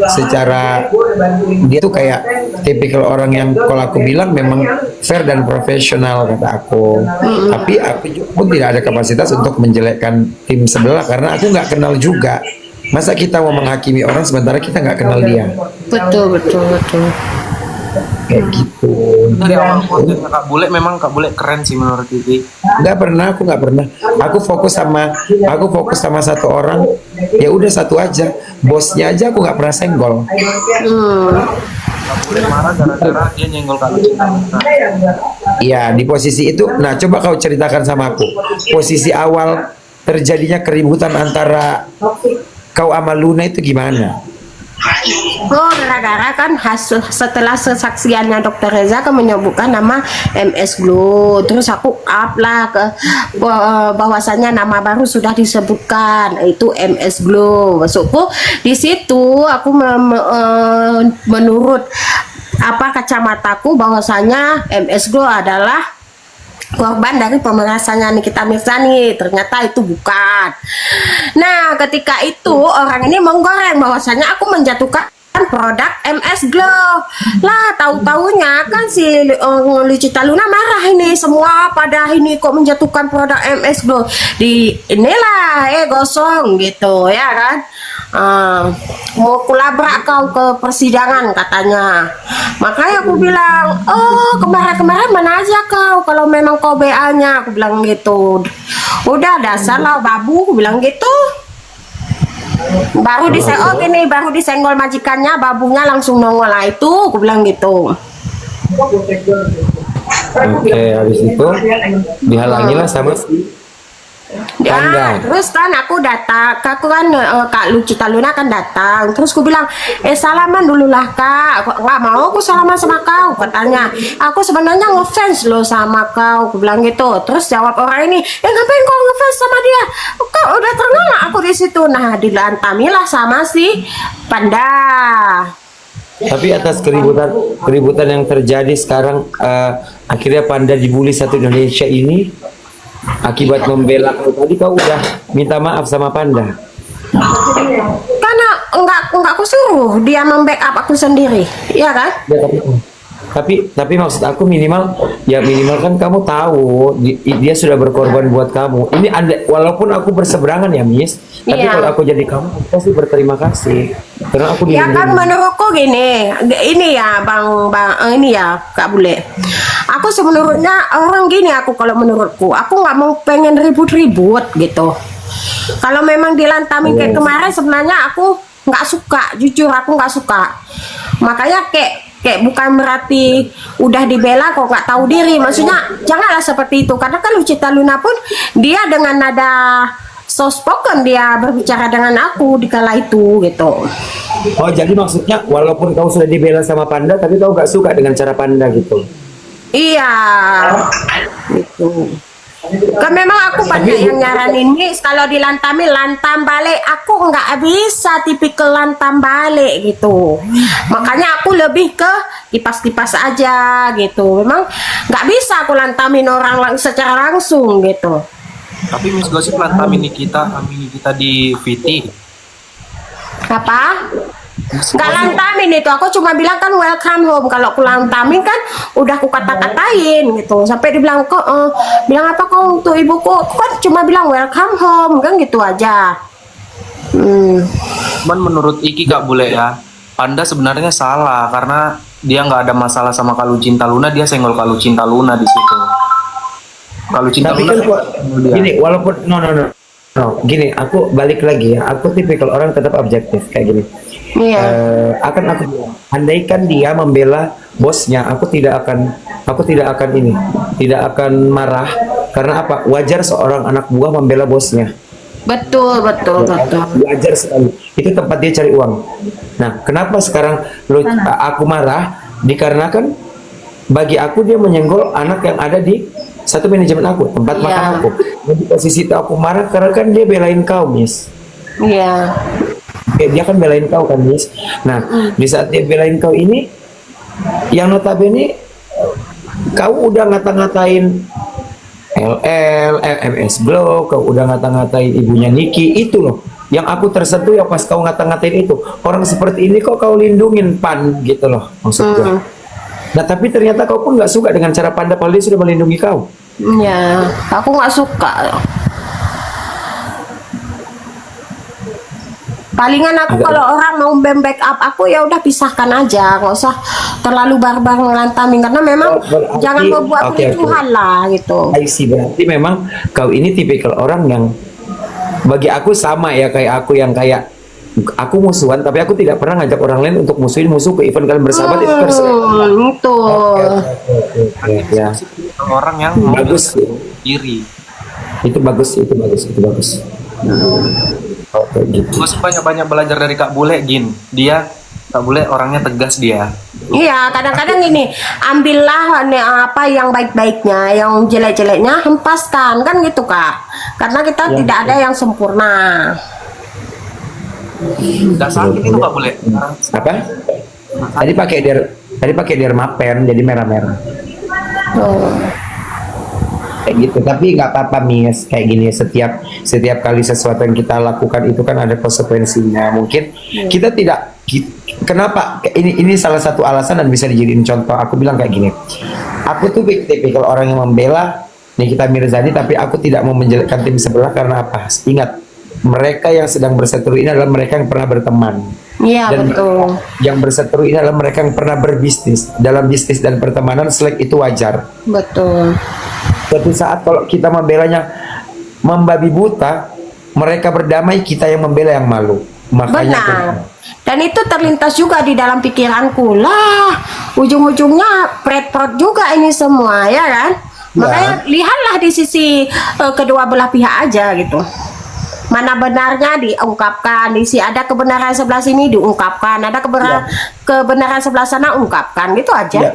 secara dia tuh kayak tipikal orang yang kalau aku bilang memang fair dan profesional kata aku. Tapi aku pun tidak ada kapasitas untuk menjelekkan tim sebelah karena aku nggak kenal juga. Masa kita mau menghakimi orang sementara kita nggak kenal dia? Betul, betul, betul. Kayak gitu. Dari awal kontennya Kak Bule memang Kak Bule keren sih menurut Kiki. Nggak pernah, aku nggak pernah. Aku fokus sama satu orang. Ya udah satu aja. Bosnya aja aku nggak pernah senggol. Kak Bule marah gara-gara dia nyenggol Kak Lucinta Luna. Iya, di posisi itu. Nah, coba kau ceritakan sama aku. Posisi awal terjadinya keributan antara kau sama Luna itu gimana? Oh, gara-gara kan setelah kesaksiannya Dokter Reza kan menyebutkan nama MS Glow, terus aku up lah ke bahwasannya nama baru sudah disebutkan itu MS Glow. Masukku di situ aku menurut apa kacamataku bahwasanya MS Glow adalah korban dari pemerasannya Nikita Mirzani. Ternyata itu bukan. Nah, ketika itu orang ini menggoreng bahwasanya aku menjatuhkan produk MS Glow lah, tahu-taunya kan si Lucinta Luna marah ini semua pada ini kok menjatuhkan produk MS Glow di inilah gosong gitu ya kan. Mau kulabrak kau ke persidangan katanya. Makanya aku bilang, oh kemarin-kemarin mana aja kau kalau memang kau BA-nya, aku bilang gitu. Udah dasar lah babu, aku bilang gitu. Baru baru disenggol majikannya, babunya langsung nongol lah itu, aku bilang gitu. Oke, habis itu dihalangilah sama si Ya, Panda. terus kan aku datang, aku kan Kak Lucinta Luna kan datang, terus aku bilang, salaman dulu lah Kak, nggak mau aku salaman sama kau, katanya, aku sebenarnya ngefans loh sama kau, aku bilang gitu, terus jawab orang ini, ngapain kau ngefans sama dia, kau udah terkenal aku di situ, nah dilantamilah sama si Panda. Tapi atas keributan yang terjadi sekarang, akhirnya Panda dibully satu Indonesia ini akibat membela tadi, kau udah minta maaf sama Panda? Karena enggak aku suruh dia membackup aku sendiri, iya kan? Ya, tapi maksud aku minimal kan kamu tahu dia sudah berkorban buat kamu. Ini walaupun aku berseberangan ya Miss, tapi Iya. kalau aku jadi kamu aku pasti berterima kasih karena aku Ya kan dilindungi. menurutku gini, ini ya ini ya Kak Bule. Aku sebenarnya orang gini, aku kalau menurutku, aku nggak mau pengen ribut-ribut gitu. Kalau memang dilantamin kayak kemarin, sebenarnya aku nggak suka, jujur aku nggak suka. Makanya kayak bukan berarti udah dibela kok nggak tahu diri. Maksudnya janganlah seperti itu, karena kan Lucinta Luna pun dia dengan nada soft spoken dia berbicara dengan aku di kala itu gitu. Oh, jadi maksudnya walaupun kau sudah dibela sama Panda tapi kau gak suka dengan cara Panda gitu? Iya, gitu. Kan memang aku banyak yang nyaranin nih kalau dilantami lantam balik, aku nggak bisa tipikal lantam balik gitu. Makanya aku lebih ke kipas-kipas aja gitu. Memang nggak bisa aku lantamin orang secara langsung gitu. Tapi Miss Gosip lantamin Nikita di VT. Apa? Nggak lantamin itu, aku cuma bilang kan welcome home. Kalau aku lantamin kan udah aku kata-katain gitu, sampai dibilang kok bilang apa kau untuk ibuku, aku kan cuma bilang welcome home kan gitu aja. Cuman menurut Iki Kak Bule ya, Panda sebenarnya salah karena dia nggak ada masalah sama Kak Lucinta Luna, dia senggol Kak Lucinta Luna di situ. Kak Lucinta Tapi Luna kan gini, walaupun no, gini, aku balik lagi ya, aku tipikal orang tetap objektif kayak gini. Iya. Akan aku bilang, andaikan dia membela bosnya, aku tidak akan tidak akan marah karena apa? Wajar seorang anak buah membela bosnya. Betul. Wajar sekali. Itu tempat dia cari uang. Nah, kenapa sekarang aku marah? Dikarenakan bagi aku dia menyenggol anak yang ada di satu manajemen aku, tempat Iya. makan aku. Di posisi itu aku marah karena kan dia belain kau, Miss. Iya. Dia kan belain kau kan, Miss. Nah, di saat dia belain kau ini, yang notabene kau udah ngata-ngatain MS Glow, kau udah ngata-ngatain ibunya Niki, itu loh. Yang aku tersentuh ya pas kau ngata-ngatain itu, orang seperti ini kok kau lindungin Pan gitu loh maksud gue. Nah tapi ternyata kau pun nggak suka dengan cara Panda padahal dia sudah melindungi kau. Ya, aku nggak suka. Palingan aku kalau orang mau backup aku ya udah pisahkan aja, nggak usah terlalu barbar ngelantamin karena memang berarti- jangan membuat oke. kericuhan lah gitu. I see, berarti memang kau ini tipikal orang yang bagi aku sama ya kayak aku yang kayak aku musuhan tapi aku tidak pernah ngajak orang lain untuk musuhin musuhku, even kalian bersahabat itu terserah. Itu. Ya, Orang yang mau bagus. diri. Itu bagus, itu bagus, itu bagus. Oke, gitu. Gue sih banyak-banyak belajar dari Kak Bule, Gin. Kak Bule orangnya tegas dia. Iya, kadang-kadang gini, ambillah apa yang baik-baiknya, yang jelek-jeleknya hempaskan kan gitu Kak. Karena kita tidak ada yang sempurna. Gak sakit itu Kak Bule. Apa? Tadi pakai dermapen jadi merah-merah. Oh. Kayak gitu, tapi nggak apa-apa Miss, kayak gini setiap kali sesuatu yang kita lakukan itu kan ada konsekuensinya. Mungkin kita tidak kenapa ini salah satu alasan dan bisa dijadiin contoh. Aku bilang kayak gini, aku tuh tipikal orang yang membela Nikita Mirzani, tapi aku tidak mau menjelekkan tim sebelah karena apa? Ingat, mereka yang sedang berseteru ini adalah mereka yang pernah berteman. Iya, Dan betul. yang berseteru ini adalah mereka yang pernah berbisnis. Dalam bisnis dan pertemanan selek itu wajar. Betul. Suatu saat kalau kita membelanya membabi buta, mereka berdamai, kita yang membela yang malu. Makanya Benar. Dan itu terlintas juga di dalam pikiranku. Lah, ujung-ujungnya pret-pret juga ini semua, ya kan? Makanya lihatlah di sisi kedua belah pihak aja gitu. Mana benarnya diungkapkan, ada kebenaran sebelah sini diungkapkan, ada kebenaran sebelah sana ungkapkan, gitu aja. Ya,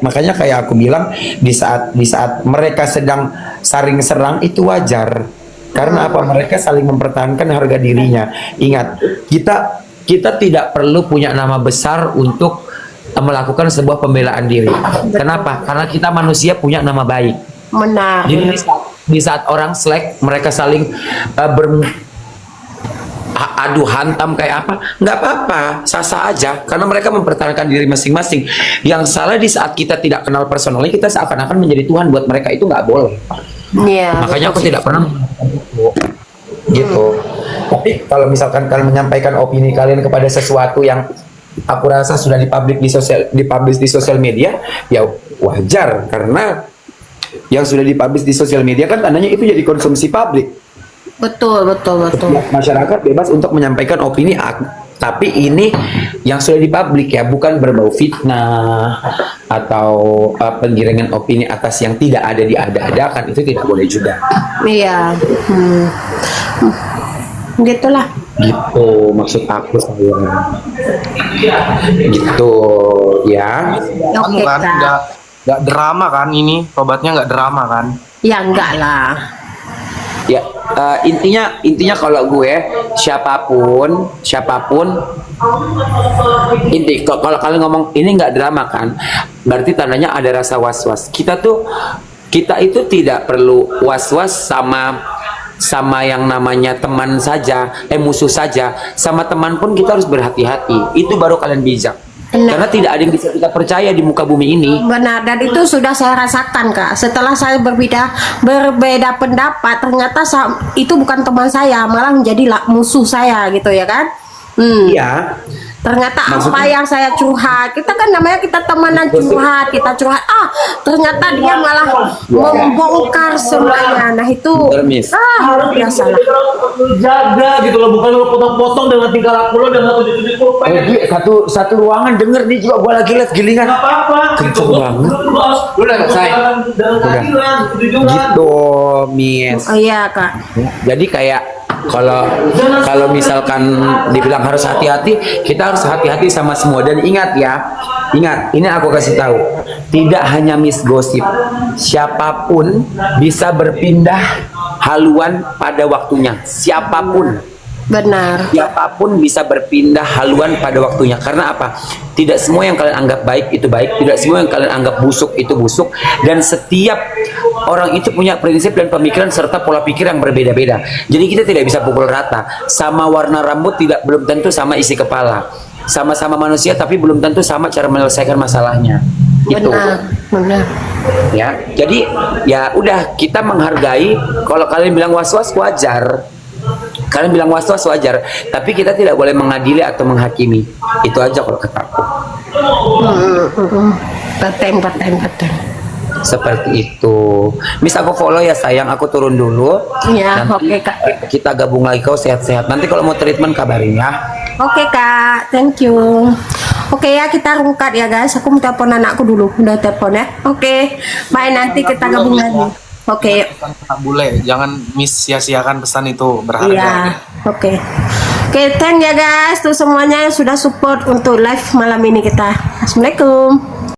makanya kayak aku bilang di saat mereka sedang saling serang itu wajar. Karena apa? Mereka saling mempertahankan harga dirinya. Ingat, kita tidak perlu punya nama besar untuk melakukan sebuah pembelaan diri. Kenapa? Karena kita manusia punya nama baik. Benar. Jadi di saat orang slack, mereka saling adu hantam kayak apa, nggak apa-apa, sah-sah aja, karena mereka mempertahankan diri masing-masing. Yang salah di saat kita tidak kenal personalnya, kita seakan-akan menjadi Tuhan buat mereka, itu nggak boleh. Iya. Makanya aku tidak pernah gitu. Tapi kalau misalkan kalian menyampaikan opini kalian kepada sesuatu yang aku rasa sudah dipublish di sosial media, ya wajar, karena yang sudah dipublish di sosial media kan tandanya itu jadi konsumsi publik. Betul. Masyarakat bebas untuk menyampaikan opini, tapi ini yang sudah dipublik ya, bukan berbau fitnah atau penggiringan opini atas yang tidak ada diada-adakan, itu tidak boleh juga. Iya. Gitulah. Gitu maksud aku sayang. Gitu ya. Oke, kan Kak. nggak drama kan ini, obatnya nggak drama kan? Ya enggak lah. Ya, intinya kalau gue siapapun kalau kalian ngomong ini nggak drama kan, berarti tandanya ada rasa was-was. Kita itu tidak perlu was-was sama yang namanya teman saja, musuh saja. Sama teman pun kita harus berhati-hati. Itu baru kalian bijak. Benar. Karena tidak ada yang bisa kita percaya di muka bumi ini. Benar, dan itu sudah saya rasakan Kak. Setelah saya berbeda pendapat, ternyata itu bukan teman saya, malah menjadi musuh saya gitu ya kan? Iya. Ternyata apa Maksudnya? yang saya curhat, kita kan namanya kita temenan curhat, ternyata dia malah membongkar semuanya. Nah itu Miss. biasa lah. Jaga gitu loh, bukan lo potong-potong dengan tingkah laku lo dan tujuh-tujuh lo pengen Satu ruangan denger nih juga, gua lagi liat gilingan. nggak apa-apa. Kenceng banget. Lu udah selesai. Udah. Gitu, Miss. Oh iya Kak. Jadi kayak kalau misalkan dibilang harus hati-hati, kita harus hati-hati sama semua. Dan ingat, ini aku kasih tahu, tidak hanya Miss Gosip, siapapun bisa berpindah haluan pada waktunya. Siapapun bisa berpindah haluan pada waktunya. Karena apa? Tidak semua yang kalian anggap baik itu baik, tidak semua yang kalian anggap busuk itu busuk, dan setiap orang itu punya prinsip dan pemikiran serta pola pikir yang berbeda-beda. Jadi kita tidak bisa pukul rata. Sama warna rambut belum tentu sama isi kepala. Sama-sama manusia tapi belum tentu sama cara menyelesaikan masalahnya. Itu. Benar. Ya. Jadi ya udah, kita menghargai. Kalau kalian bilang was-was, wajar. Kalian bilang was-was, wajar. Tapi kita tidak boleh mengadili atau menghakimi. Itu aja kalau kata aku. Paten. Seperti itu. Miss, aku follow ya sayang, aku turun dulu. Iya, Nanti oke, Kak. kita gabung lagi, kau sehat-sehat. Nanti kalau mau treatment kabarin ya. Oke Kak, thank you. Oke ya, kita rungkat ya guys. Aku mau telepon anakku dulu, udah telepon ya. Oke, bye, nanti kita gabung lagi. Oke, Tak boleh, jangan sia-siakan pesan itu berharga. iya, oke. Oke, thank ya guys, tuh semuanya yang sudah support untuk live malam ini kita. Assalamualaikum.